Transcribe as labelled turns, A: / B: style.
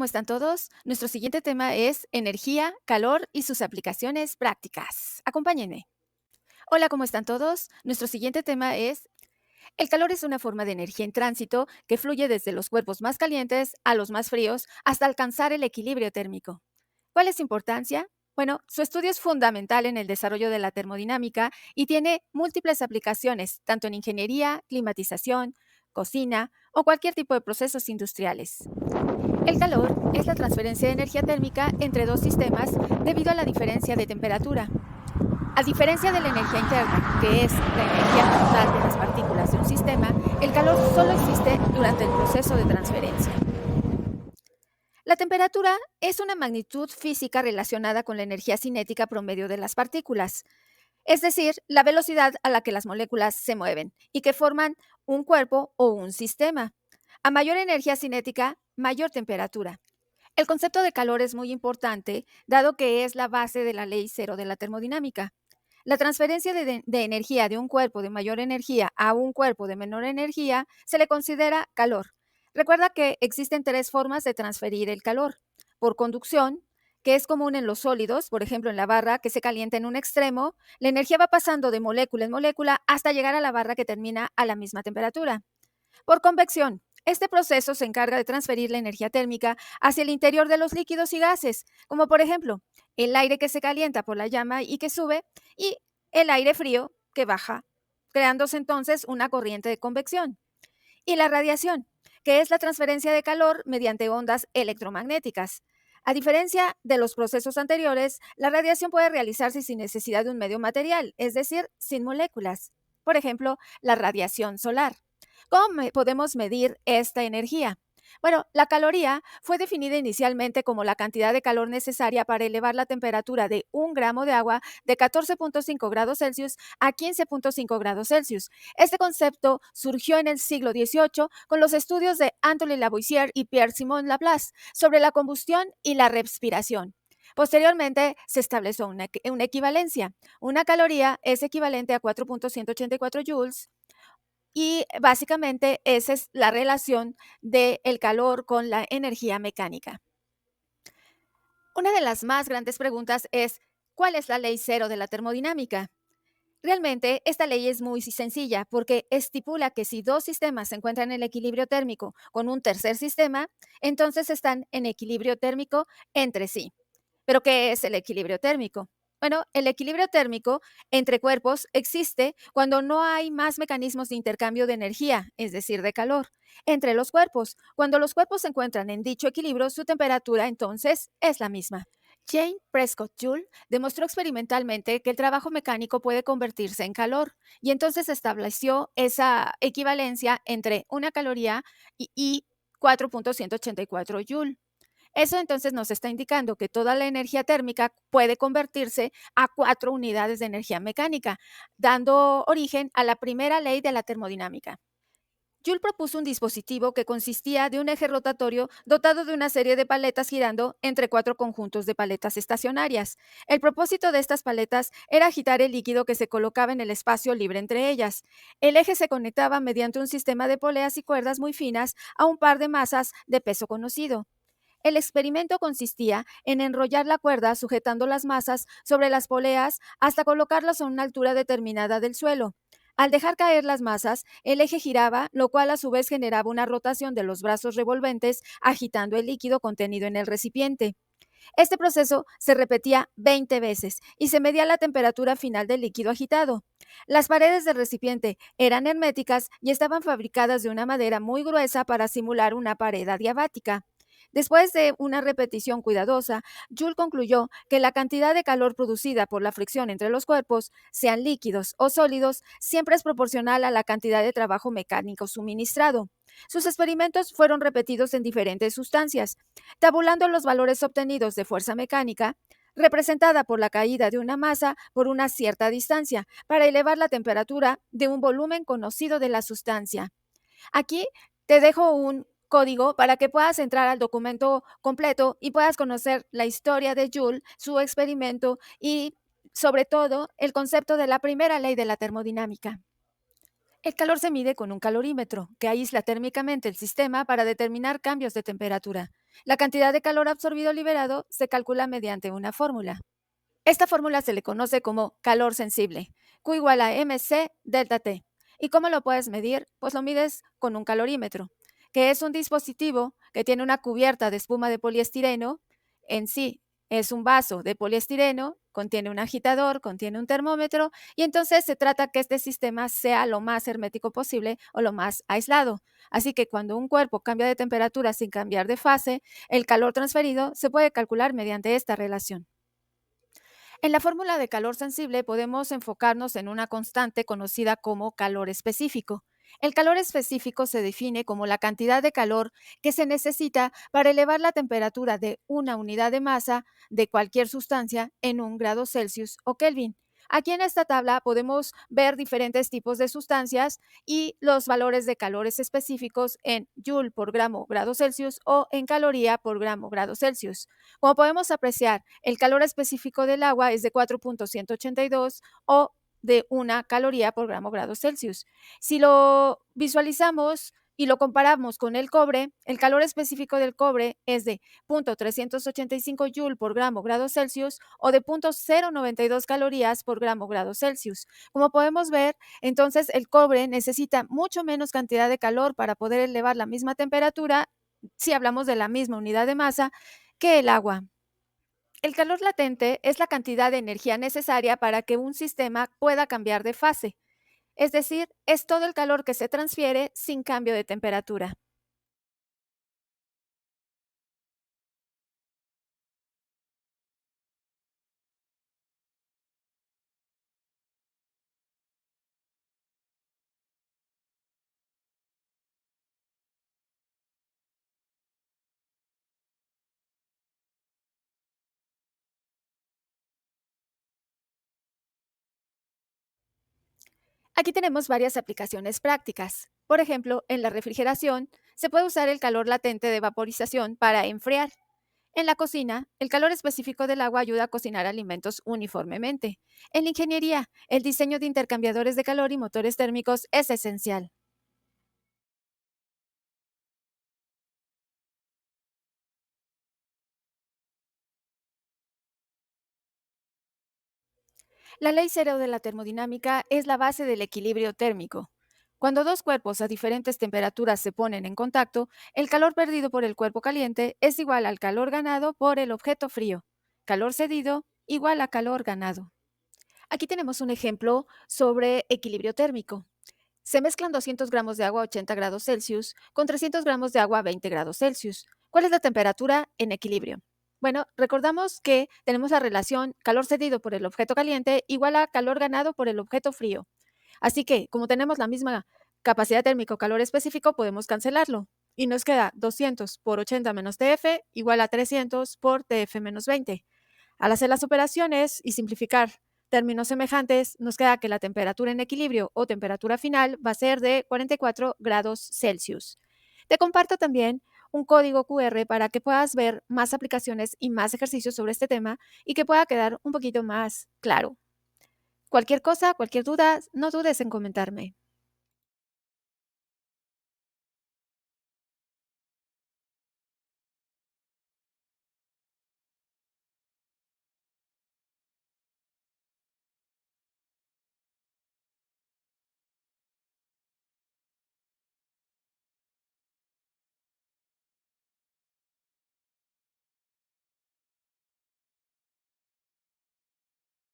A: están todos? Nuestro siguiente tema es energía, calor y sus aplicaciones prácticas. Acompáñenme. Hola, ¿cómo están todos? Nuestro siguiente tema es el calor es una forma de energía en tránsito que fluye desde los cuerpos más calientes a los más fríos hasta alcanzar el equilibrio térmico. ¿Cuál es su importancia? Bueno, su estudio es fundamental en el desarrollo de la termodinámica y tiene múltiples aplicaciones, tanto en ingeniería, climatización, cocina o cualquier tipo de procesos industriales. El calor es la transferencia de energía térmica entre dos sistemas debido a la diferencia de temperatura. A diferencia de la energía interna, que es la energía total de las partículas de un sistema, el calor solo existe durante el proceso de transferencia. La temperatura es una magnitud física relacionada con la energía cinética promedio de las partículas, es decir, la velocidad a la que las moléculas se mueven y que forman un cuerpo o un sistema. A mayor energía cinética, mayor temperatura. El concepto de calor es muy importante, dado que es la base de la ley cero de la termodinámica. La transferencia de energía de un cuerpo de mayor energía a un cuerpo de menor energía se le considera calor. Recuerda que existen tres formas de transferir el calor. Por conducción, que es común en los sólidos, por ejemplo en la barra que se calienta en un extremo, la energía va pasando de molécula en molécula hasta llegar a la barra que termina a la misma temperatura. Por convección, este proceso se encarga de transferir la energía térmica hacia el interior de los líquidos y gases, como por ejemplo el aire que se calienta por la llama y que sube, y el aire frío que baja, creándose entonces una corriente de convección. Y la radiación, que es la transferencia de calor mediante ondas electromagnéticas. A diferencia de los procesos anteriores, la radiación puede realizarse sin necesidad de un medio material, es decir, sin moléculas. Por ejemplo, la radiación solar. ¿Cómo podemos medir esta energía? Bueno, la caloría fue definida inicialmente como la cantidad de calor necesaria para elevar la temperatura de 1 gramo de agua de 14,5 grados Celsius a 15,5 grados Celsius. Este concepto surgió en el siglo XVIII con los estudios de Antoine Lavoisier y Pierre-Simon Laplace sobre la combustión y la respiración. Posteriormente se estableció una equivalencia. Una caloría es equivalente a 4,184 joules y básicamente esa es la relación del calor con la energía mecánica. Una de las más grandes preguntas es, ¿cuál es la ley cero de la termodinámica? Realmente, esta ley es muy sencilla porque estipula que si dos sistemas se encuentran en equilibrio térmico con un tercer sistema, entonces están en equilibrio térmico entre sí. ¿Pero qué es el equilibrio térmico? Bueno, el equilibrio térmico entre cuerpos existe cuando no hay más mecanismos de intercambio de energía, es decir, de calor, entre los cuerpos. Cuando los cuerpos se encuentran en dicho equilibrio, su temperatura entonces es la misma. Jane Prescott Joule demostró experimentalmente que el trabajo mecánico puede convertirse en calor y entonces estableció esa equivalencia entre una caloría y 4,184 Joule. Eso entonces nos está indicando que toda la energía térmica puede convertirse a 4 unidades de energía mecánica, dando origen a la primera ley de la termodinámica. Joule propuso un dispositivo que consistía de un eje rotatorio dotado de una serie de paletas girando entre cuatro conjuntos de paletas estacionarias. El propósito de estas paletas era agitar el líquido que se colocaba en el espacio libre entre ellas. El eje se conectaba mediante un sistema de poleas y cuerdas muy finas a un par de masas de peso conocido. El experimento consistía en enrollar la cuerda sujetando las masas sobre las poleas hasta colocarlas a una altura determinada del suelo. Al dejar caer las masas, el eje giraba, lo cual a su vez generaba una rotación de los brazos revolventes, agitando el líquido contenido en el recipiente. Este proceso se repetía 20 veces y se medía la temperatura final del líquido agitado. Las paredes del recipiente eran herméticas y estaban fabricadas de una madera muy gruesa para simular una pared adiabática. Después de una repetición cuidadosa, Joule concluyó que la cantidad de calor producida por la fricción entre los cuerpos, sean líquidos o sólidos, siempre es proporcional a la cantidad de trabajo mecánico suministrado. Sus experimentos fueron repetidos en diferentes sustancias, tabulando los valores obtenidos de fuerza mecánica, representada por la caída de una masa por una cierta distancia, para elevar la temperatura de un volumen conocido de la sustancia. Aquí te dejo un código para que puedas entrar al documento completo y puedas conocer la historia de Joule, su experimento y, sobre todo, el concepto de la primera ley de la termodinámica. El calor se mide con un calorímetro, que aísla térmicamente el sistema para determinar cambios de temperatura. La cantidad de calor absorbido o liberado se calcula mediante una fórmula. Esta fórmula se le conoce como calor sensible, Q igual a mc delta T. ¿Y cómo lo puedes medir? Pues lo mides con un calorímetro, que es un dispositivo que tiene una cubierta de espuma de poliestireno. En sí es un vaso de poliestireno, contiene un agitador, contiene un termómetro, y entonces se trata que este sistema sea lo más hermético posible o lo más aislado. Así que cuando un cuerpo cambia de temperatura sin cambiar de fase, el calor transferido se puede calcular mediante esta relación. En la fórmula de calor sensible podemos enfocarnos en una constante conocida como calor específico. El calor específico se define como la cantidad de calor que se necesita para elevar la temperatura de una unidad de masa de cualquier sustancia en 1 °C o Kelvin. Aquí en esta tabla podemos ver diferentes tipos de sustancias y los valores de calores específicos en Joule por gramo grado Celsius o en caloría por gramo grado Celsius. Como podemos apreciar, el calor específico del agua es de 4,182 o de 1 caloría por gramo grado Celsius. Si lo visualizamos y lo comparamos con el cobre, el calor específico del cobre es de 0,385 joule por gramo grado Celsius o de 0,092 calorías por gramo grado Celsius. Como podemos ver, entonces el cobre necesita mucho menos cantidad de calor para poder elevar la misma temperatura si hablamos de la misma unidad de masa que el agua. El calor latente es la cantidad de energía necesaria para que un sistema pueda cambiar de fase, es decir, es todo el calor que se transfiere sin cambio de temperatura. Aquí tenemos varias aplicaciones prácticas. Por ejemplo, en la refrigeración se puede usar el calor latente de vaporización para enfriar. En la cocina, el calor específico del agua ayuda a cocinar alimentos uniformemente. En la ingeniería, el diseño de intercambiadores de calor y motores térmicos es esencial. La ley cero de la termodinámica es la base del equilibrio térmico. Cuando dos cuerpos a diferentes temperaturas se ponen en contacto, el calor perdido por el cuerpo caliente es igual al calor ganado por el objeto frío. Calor cedido igual a calor ganado. Aquí tenemos un ejemplo sobre equilibrio térmico. Se mezclan 200 gramos de agua a 80 grados Celsius con 300 gramos de agua a 20 grados Celsius. ¿Cuál es la temperatura en equilibrio? Bueno, recordamos que tenemos la relación calor cedido por el objeto caliente igual a calor ganado por el objeto frío. Así que, como tenemos la misma capacidad térmico calor específico, podemos cancelarlo. Y nos queda 200 por 80 menos TF igual a 300 por TF menos 20. Al hacer las operaciones y simplificar términos semejantes, nos queda que la temperatura en equilibrio o temperatura final va a ser de 44 grados Celsius. Te comparto también un código QR para que puedas ver más aplicaciones y más ejercicios sobre este tema y que pueda quedar un poquito más claro. Cualquier cosa, cualquier duda, no dudes en comentarme.